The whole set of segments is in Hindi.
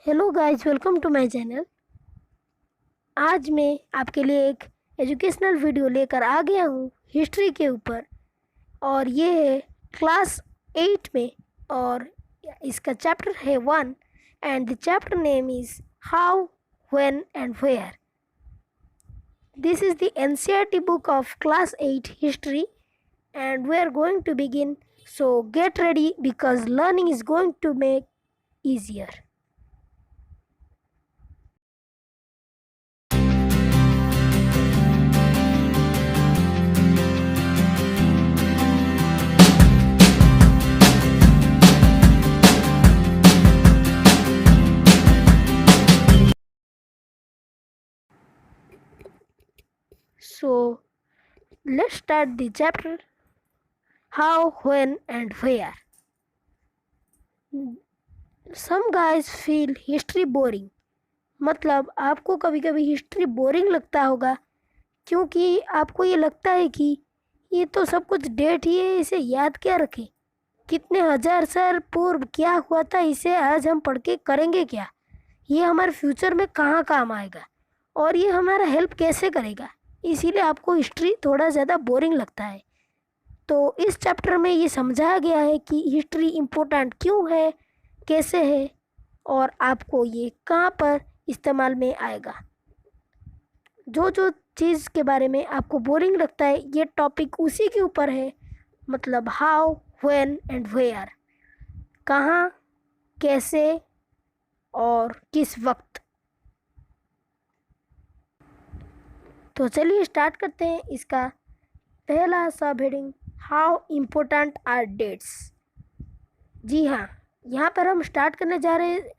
Hello guys, welcome to my channel. आज मैं आपके लिए एक एजुकेशनल वीडियो लेकर आ गया हूँ हिस्ट्री के ऊपर। और ये है क्लास 8 में, और इसका चैप्टर है 1 and the chapter name is how, when and where. This is the NCERT book of class 8 history and we are going to begin. So get ready because learning is going to make easier. So let's start the chapter how, when and where. Some guys feel history boring. मतलब आपको कभी कभी हिस्ट्री बोरिंग लगता होगा, क्योंकि आपको ये लगता है कि ये तो सब कुछ डेट ही है, इसे याद क्या रखें, कितने हजार साल पूर्व क्या हुआ था, इसे आज हम पढ़ के करेंगे क्या, ये हमारे फ्यूचर में कहाँ काम आएगा और ये हमारा हेल्प कैसे करेगा। इसीलिए आपको हिस्ट्री थोड़ा ज़्यादा बोरिंग लगता है। तो इस चैप्टर में ये समझाया गया है कि हिस्ट्री इम्पोर्टेंट क्यों है, कैसे है, और आपको ये कहाँ पर इस्तेमाल में आएगा। जो जो चीज़ के बारे में आपको बोरिंग लगता है, ये टॉपिक उसी के ऊपर है। मतलब हाउ, व्हेन एंड वेयर, कहाँ, कैसे और किस वक्त। तो चलिए स्टार्ट करते हैं। इसका पहला subheading, how important are dates. जी हाँ, यहाँ पर हम स्टार्ट करने जा रहे हैं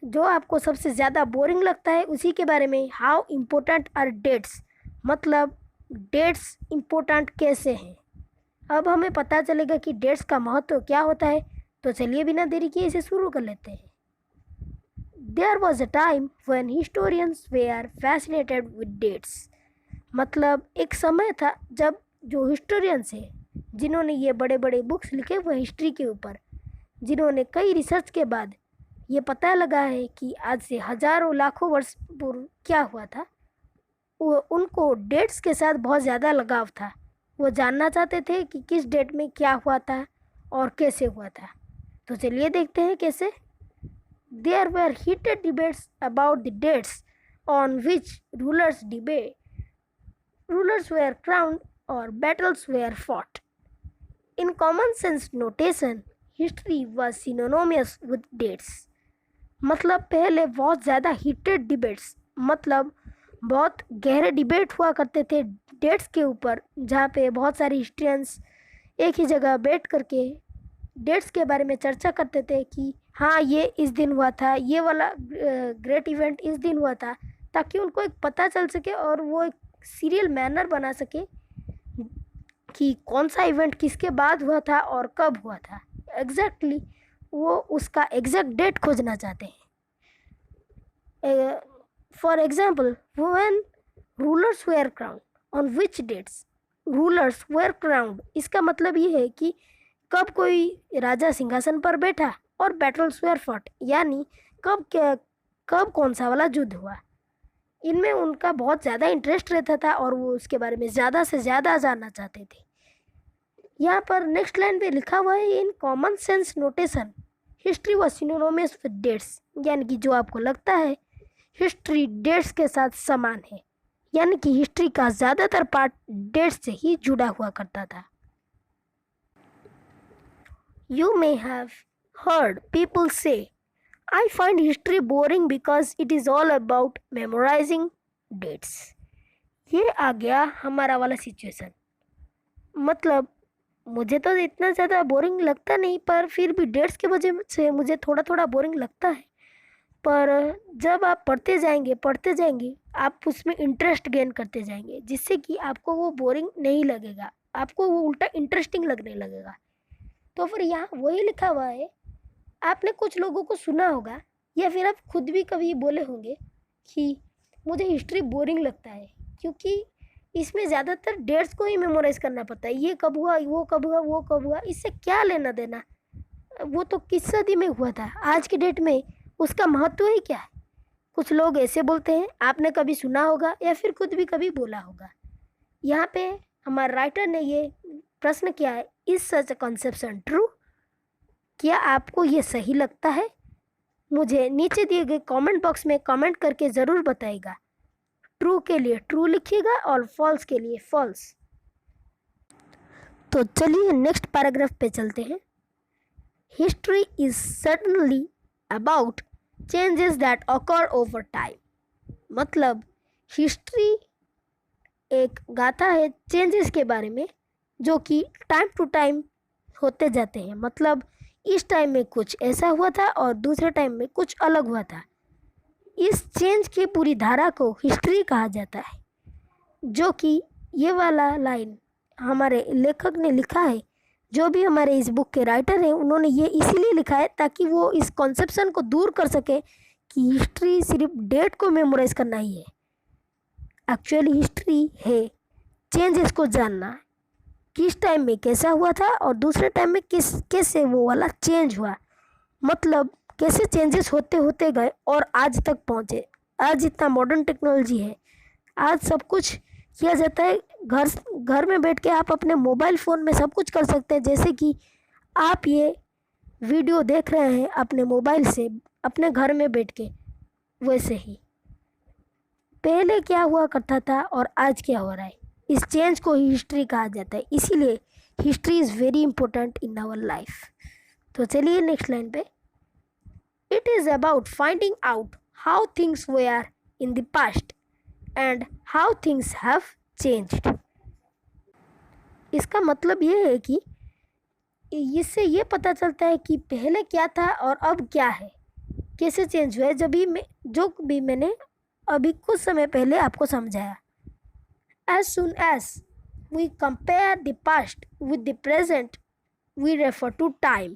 जो आपको सबसे ज़्यादा बोरिंग लगता है उसी के बारे में। हाउ इम्पोर्टेंट आर डेट्स, मतलब डेट्स इम्पोर्टेंट कैसे हैं। अब हमें पता चलेगा कि डेट्स का महत्व क्या होता है। तो चलिए बिना देरी किए इसे शुरू कर लेते हैं। There was a time when historians were fascinated with dates. मतलब एक समय था जब जो हिस्टोरियंस है, जिन्होंने ये बड़े बड़े बुक्स लिखे हुए हिस्ट्री के ऊपर, जिन्होंने कई रिसर्च के बाद ये पता लगा है कि आज से हज़ारों लाखों वर्ष पूर्व क्या हुआ था, वो उनको डेट्स के साथ बहुत ज़्यादा लगाव था। वो जानना चाहते थे कि किस डेट में क्या हुआ था और कैसे हुआ था। तो चलिए देखते हैं कैसे। There were heated debates about the dates on which rulers were crowned और battles were fought. In common sense notation, history was synonymous with dates. मतलब पहले बहुत ज़्यादा हीटेड डिबेट्स, मतलब बहुत गहरे डिबेट हुआ करते थे डेट्स के ऊपर, जहाँ पे बहुत सारे हिस्ट्रियंस एक ही जगह बैठ करके डेट्स के बारे में चर्चा करते थे कि हाँ ये इस दिन हुआ था, ये वाला ग्रेट इवेंट इस दिन हुआ था, ताकि उनको एक पता चल सके और वो एक सीरियल मैनर बना सके कि कौन सा इवेंट किसके बाद हुआ था और कब हुआ था। एग्जैक्टली वो उसका एग्जैक्ट डेट खोजना चाहते हैं। For example, when rulers were crowned, on which dates rulers were crowned, इसका मतलब ये है कि कब कोई राजा सिंहासन पर बैठा, और बैटल्स वेयर फॉट, यानी कब कौन सा वाला युद्ध हुआ। इनमें उनका बहुत ज़्यादा इंटरेस्ट रहता था और वो उसके बारे में ज़्यादा से ज़्यादा जानना चाहते थे। यहाँ पर नेक्स्ट लाइन पे लिखा हुआ है, in common sense notation history was synonymous with dates, यानी कि जो आपको लगता है हिस्ट्री डेट्स के साथ समान है, यानी कि हिस्ट्री का ज़्यादातर पार्ट डेट्स से ही जुड़ा हुआ करता था। You may have heard people से, I find history boring because it is all about memorising dates. ये आ गया हमारा वाला सिचुएशन। मतलब मुझे तो इतना ज़्यादा बोरिंग लगता नहीं, पर फिर भी डेट्स की वजह से मुझे थोड़ा थोड़ा बोरिंग लगता है। पर जब आप पढ़ते जाएंगे आप उसमें इंटरेस्ट गेन करते जाएंगे, जिससे कि आपको वो बोरिंग नहीं लगेगा, आपको वो उल्टा इंटरेस्टिंग लगने लगेगा। तो फिर यहाँ वही लिखा हुआ है। आपने कुछ लोगों को सुना होगा, या फिर आप खुद भी कभी बोले होंगे कि मुझे हिस्ट्री बोरिंग लगता है, क्योंकि इसमें ज़्यादातर डेट्स को ही मेमोराइज़ करना पड़ता है। ये कब हुआ, वो कब हुआ, वो कब हुआ, इससे क्या लेना देना। वो तो किस सदी में हुआ था, आज की डेट में उसका महत्व ही क्या है। कुछ लोग ऐसे बोलते हैं, आपने कभी सुना होगा या फिर खुद भी कभी बोला होगा। यहाँ पे हमारे राइटर ने ये प्रश्न किया है, is such a conception true? क्या आपको ये सही लगता है? मुझे नीचे दिए गए कमेंट बॉक्स में कमेंट करके ज़रूर बताइएगा। ट्रू के लिए ट्रू लिखिएगा और फॉल्स के लिए फॉल्स। तो चलिए नेक्स्ट पैराग्राफ पे चलते हैं। History is certainly about changes that occur over time. मतलब हिस्ट्री एक गाथा है चेंजेस के बारे में, जो कि टाइम टू टाइम होते जाते हैं। मतलब इस टाइम में कुछ ऐसा हुआ था और दूसरे टाइम में कुछ अलग हुआ था। इस चेंज की पूरी धारा को हिस्ट्री कहा जाता है। जो कि ये वाला लाइन हमारे लेखक ने लिखा है, जो भी हमारे इस बुक के राइटर हैं, उन्होंने ये इसीलिए लिखा है ताकि वो इस कॉन्सेप्शन को दूर कर सके कि हिस्ट्री सिर्फ डेट को मेमोराइज करना ही है। एक्चुअली हिस्ट्री है चेंजेस को जानना, किस टाइम में कैसा हुआ था और दूसरे टाइम में कैसे वो वाला चेंज हुआ। मतलब कैसे चेंजेस होते होते गए और आज तक पहुँचे। आज इतना मॉडर्न टेक्नोलॉजी है, आज सब कुछ किया जाता है। घर में बैठ के आप अपने मोबाइल फ़ोन में सब कुछ कर सकते हैं। जैसे कि आप ये वीडियो देख रहे हैं अपने मोबाइल से अपने घर में बैठ के, वैसे ही पहले क्या हुआ करता था और आज क्या हो रहा है, इस चेंज को ही हिस्ट्री कहा जाता है। इसीलिए history is very important in our life. तो चलिए नेक्स्ट लाइन पे, it is about finding out how things were in the past and how things have changed. इसका मतलब ये है कि इससे ये पता चलता है कि पहले क्या था और अब क्या है, कैसे चेंज हुआ है। जो भी मैंने अभी कुछ समय पहले आपको समझाया। As soon as we compare the past with the present, we refer to time.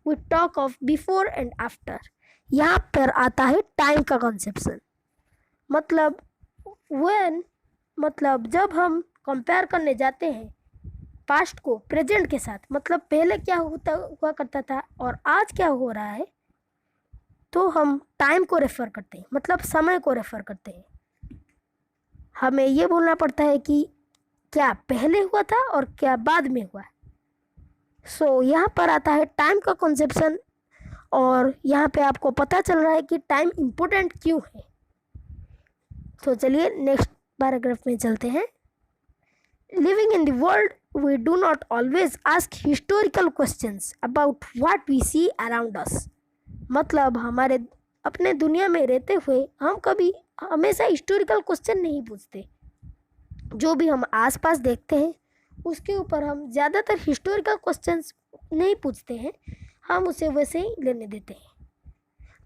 We talk of before and after. यहाँ पर आता है टाइम का कॉन्सेप्शन। मतलब जब हम कंपेयर करने जाते हैं पास्ट को प्रेजेंट के साथ, मतलब पहले क्या हुआ करता था और आज क्या हो रहा है, तो हम टाइम को रेफ़र करते हैं, मतलब समय को रेफ़र करते हैं। हमें ये बोलना पड़ता है कि क्या पहले हुआ था और क्या बाद में हुआ। सो यहाँ पर आता है टाइम का कॉन्सेप्शन, और यहाँ पे आपको पता चल रहा है कि टाइम इम्पोर्टेंट क्यों है। तो चलिए नेक्स्ट पैराग्राफ में चलते हैं। Living in the world we do not always ask historical questions about what we see around us. मतलब हमारे अपने दुनिया में रहते हुए हम कभी हमेशा हिस्टोरिकल क्वेश्चन नहीं पूछते। जो भी हम आसपास देखते हैं उसके ऊपर हम ज़्यादातर हिस्टोरिकल क्वेश्चंस नहीं पूछते हैं, हम उसे वैसे ही लेने देते हैं।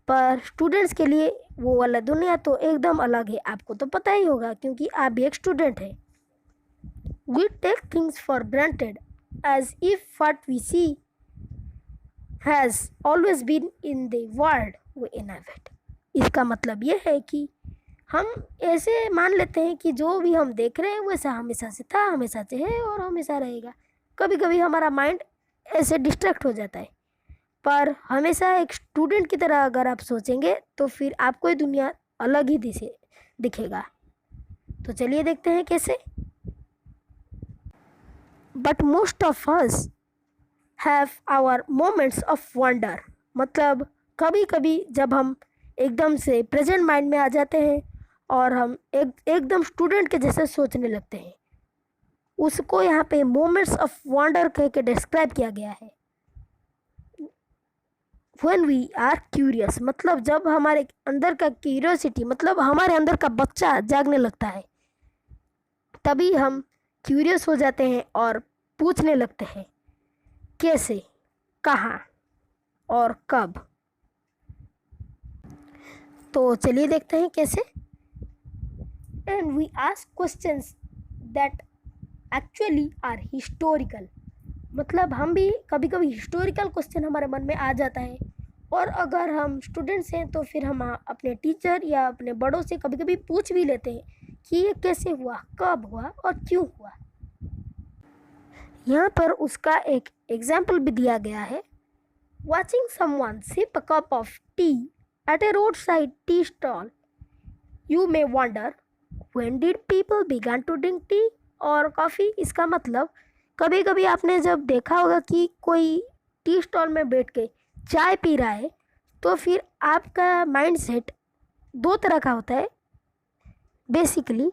पर स्टूडेंट्स के लिए वो वाला दुनिया तो एकदम अलग है, आपको तो पता ही होगा क्योंकि आप भी एक स्टूडेंट हैं। We take things for granted as if what we see has always been in the world we inhabit. इसका मतलब ये है कि हम ऐसे मान लेते हैं कि जो भी हम देख रहे हैं वैसा हमेशा से था, हमेशा से है और हमेशा रहेगा। कभी कभी हमारा माइंड ऐसे डिस्ट्रैक्ट हो जाता है, पर हमेशा एक स्टूडेंट की तरह अगर आप सोचेंगे तो फिर आपको ये दुनिया अलग ही दिखेगा। तो चलिए देखते हैं कैसे। But most of us have our moments of wonder. मतलब कभी कभी जब हम एकदम से प्रेजेंट माइंड में आ जाते हैं और हम एकदम स्टूडेंट के जैसे सोचने लगते हैं, उसको यहाँ पे मोमेंट्स ऑफ वंडर कह के डिस्क्राइब किया गया है। व्हेन वी आर क्यूरियस, मतलब जब हमारे अंदर का क्यूरियोसिटी, मतलब हमारे अंदर का बच्चा जागने लगता है, तभी हम क्यूरियस हो जाते हैं और पूछने लगते हैं कैसे, कहाँ और कब। तो चलिए देखते हैं कैसे। And we ask questions that actually are historical. मतलब हम भी कभी कभी हिस्टोरिकल क्वेश्चन हमारे मन में आ जाता है, और अगर हम स्टूडेंट्स हैं तो फिर हम अपने टीचर या अपने बड़ों से कभी कभी पूछ भी लेते हैं कि ये कैसे हुआ, कब हुआ और क्यों हुआ। यहाँ पर उसका एक एग्जाम्पल भी दिया गया है। Watching someone sip a cup of tea at a roadside tea stall. You may wonder, when did people began to drink tea or coffee? इसका मतलब कभी कभी आपने जब देखा होगा कि कोई टी स्टॉल में बैठ के चाय पी रहा है, तो फिर आपका माइंडसेट दो तरह का होता है। बेसिकली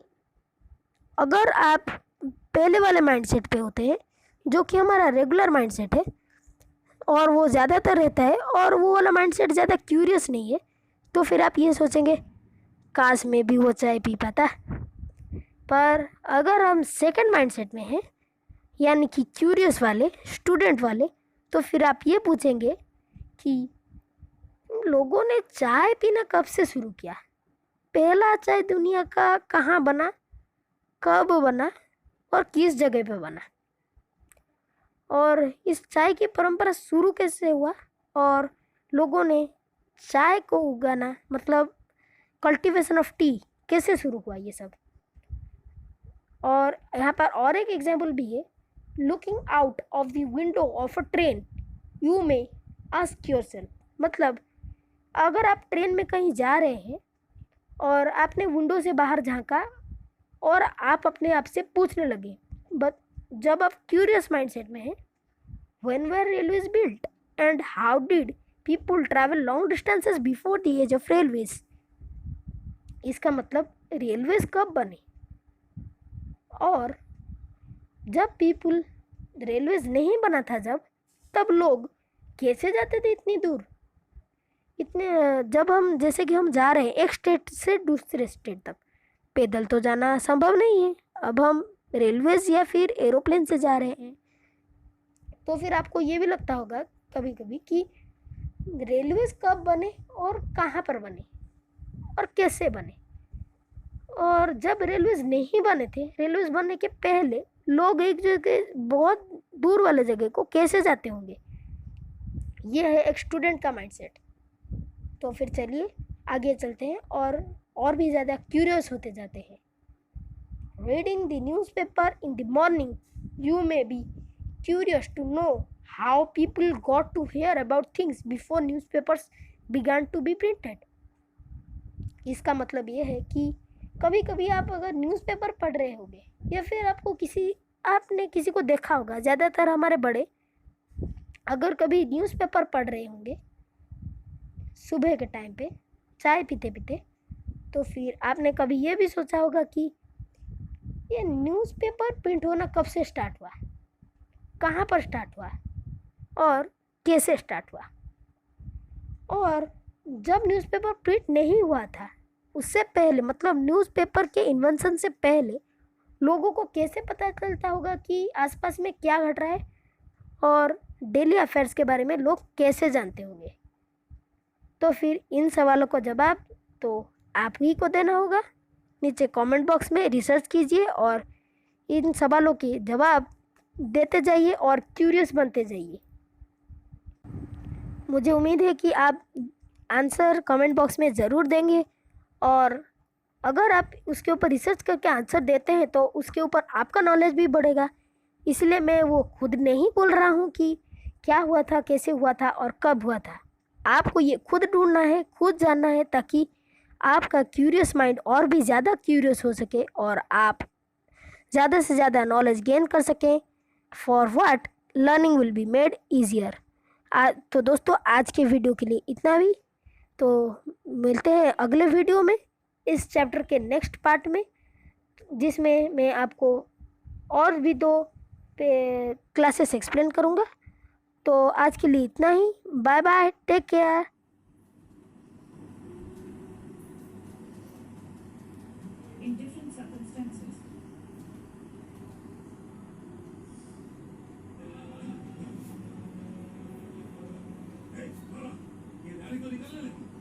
अगर आप पहले वाले माइंडसेट पे होते हैं, जो कि हमारा रेगुलर माइंडसेट है और वो ज़्यादातर रहता है, और वो वाला माइंडसेट ज़्यादा क्यूरियस नहीं है, तो फिर आप ये सोचेंगे काश मैं भी वो चाय पी पाता। पर अगर हम सेकंड माइंडसेट में हैं, यानी कि क्यूरियस वाले, स्टूडेंट वाले, तो फिर आप ये पूछेंगे कि लोगों ने चाय पीना कब से शुरू किया, पहला चाय दुनिया का कहाँ बना, कब बना और किस जगह पे बना, और इस चाय की परंपरा शुरू कैसे हुआ, और लोगों ने चाय को उगाना मतलब कल्टीवेशन ऑफ टी कैसे शुरू हुआ, ये सब। और यहाँ पर और एक एग्जाम्पल भी है। Looking out of the window of a train you may ask yourself, मतलब अगर आप ट्रेन में कहीं जा रहे हैं और आपने विंडो से बाहर झांका और आप अपने आप से पूछने लगे, बट जब आप क्यूरियस माइंडसेट में हैं, when were railways built and how did people travel long distances before the age of railways. इसका मतलब रेलवेज कब बने, और जब पीपल रेलवेज नहीं बना था तब लोग कैसे जाते थे इतनी दूर, इतने जब हम जैसे कि हम जा रहे हैं एक स्टेट से दूसरे स्टेट तक, पैदल तो जाना संभव नहीं है, अब हम रेलवेज या फिर एरोप्लेन से जा रहे हैं। तो फिर आपको ये भी लगता होगा कभी कभी कि रेलवेज कब बने और कहाँ पर बने और कैसे बने। और जब रेलवेज नहीं बने थे, रेलवेज बनने के पहले लोग एक जगह बहुत दूर वाले जगह को कैसे जाते होंगे, ये है एक स्टूडेंट का माइंडसेट। तो फिर चलिए आगे चलते हैं और भी ज़्यादा क्यूरियस होते जाते हैं। Reading the newspaper in the morning you may be curious to know how people got to hear about things before newspapers began to be printed. इसका मतलब ये है कि कभी कभी आप अगर न्यूज़पेपर पढ़ रहे होंगे या फिर आपने किसी को देखा होगा, ज़्यादातर हमारे बड़े अगर कभी न्यूज़पेपर पढ़ रहे होंगे सुबह के टाइम पे चाय पीते पीते, तो फिर आपने कभी ये भी सोचा होगा कि ये न्यूज़पेपर प्रिंट होना कब से स्टार्ट हुआ, कहाँ पर स्टार्ट हुआ और कैसे स्टार्ट हुआ। और जब न्यूज़पेपर प्रिंट नहीं हुआ था उससे पहले, मतलब न्यूज़पेपर के इन्वेंशन से पहले, लोगों को कैसे पता चलता होगा कि आसपास में क्या घट रहा है और डेली अफेयर्स के बारे में लोग कैसे जानते होंगे। तो फिर इन सवालों का जवाब तो आप ही को देना होगा। नीचे कमेंट बॉक्स में रिसर्च कीजिए और इन सवालों के जवाब देते जाइए और क्यूरियस बनते जाइए। मुझे उम्मीद है कि आप आंसर कमेंट बॉक्स में ज़रूर देंगे, और अगर आप उसके ऊपर रिसर्च करके आंसर देते हैं तो उसके ऊपर आपका नॉलेज भी बढ़ेगा। इसलिए मैं वो खुद नहीं बोल रहा हूँ कि क्या हुआ था, कैसे हुआ था और कब हुआ था। आपको ये खुद ढूंढना है, खुद जानना है, ताकि आपका क्यूरियस माइंड और भी ज़्यादा क्यूरियस हो सके और आप ज़्यादा से ज़्यादा नॉलेज गेन कर सकें। For what learning will be made easier. तो दोस्तों आज के वीडियो के लिए इतना भी। तो मिलते हैं अगले वीडियो में, इस चैप्टर के नेक्स्ट पार्ट में, जिसमें मैं आपको और भी 2 क्लासेस एक्सप्लेन करूँगा। तो आज के लिए इतना ही। Bye bye, take care. In different circumstances. Hey, ये गाड़ी को निकालने लगी।